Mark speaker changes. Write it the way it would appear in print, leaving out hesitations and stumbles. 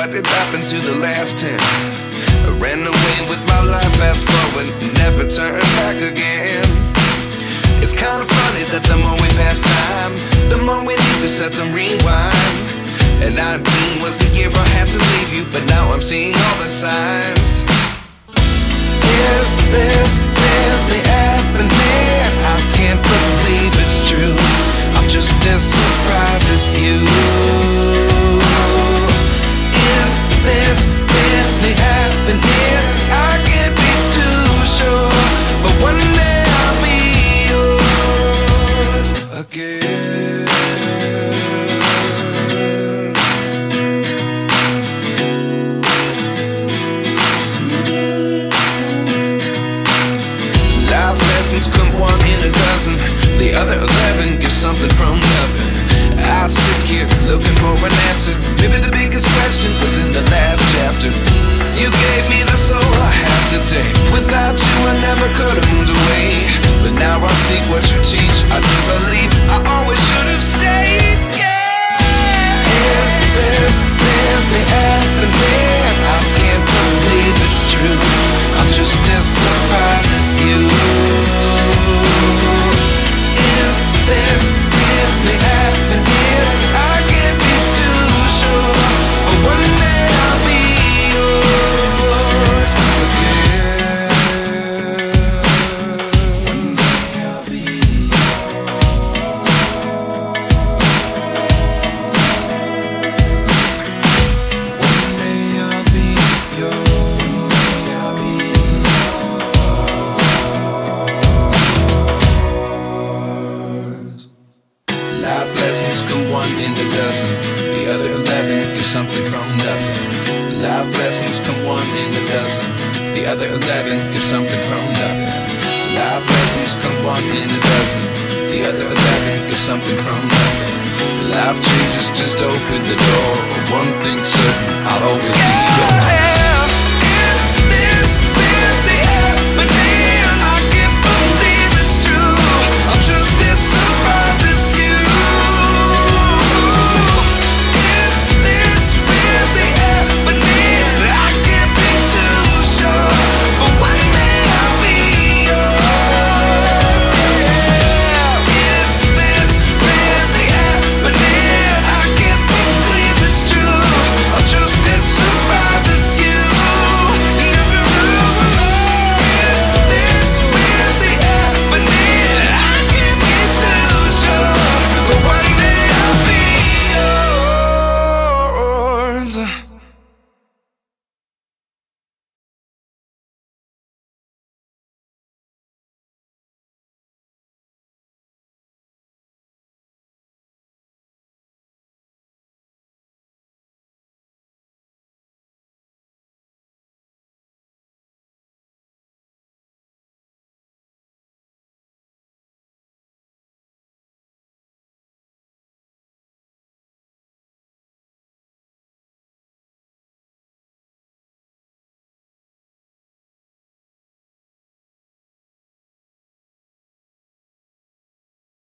Speaker 1: what did happen to the last 10? I ran away with my life, fast forward, never turn back again. It's kind of funny that the more we pass time, the more we need to set them rewind. And 19 was the year I had to leave you, but now I'm seeing all the signs. Is this really happening? I can't believe it's true. I'm just as surprised as you. Is this really happening? I can't be too sure, but one day I'll be yours again. Life lessons come one in a dozen, the other 11 give something from nothing. I sit here looking for an answer. Maybe the biggest question was in the last chapter. You gave me the soul I have today. Without you I never could have moved away. But now I see what you teach. I do believe I always should have stayed. Yeah. Is this really happening? I can't believe it's true. I'm just as surprised as you. Is this really happening? I can't be too sure, but one day I'll be yours again. One day I'll be yours. One day I'll be yours. One day I'll be yours. Life lessons come one in a dozen, the other 11 give something from nothing. Life lessons come one in a dozen, the other 11 give something from nothing. Life lessons come one in a dozen, the other 11 give something from nothing. Life changes just open the door. One thing's certain, I'll always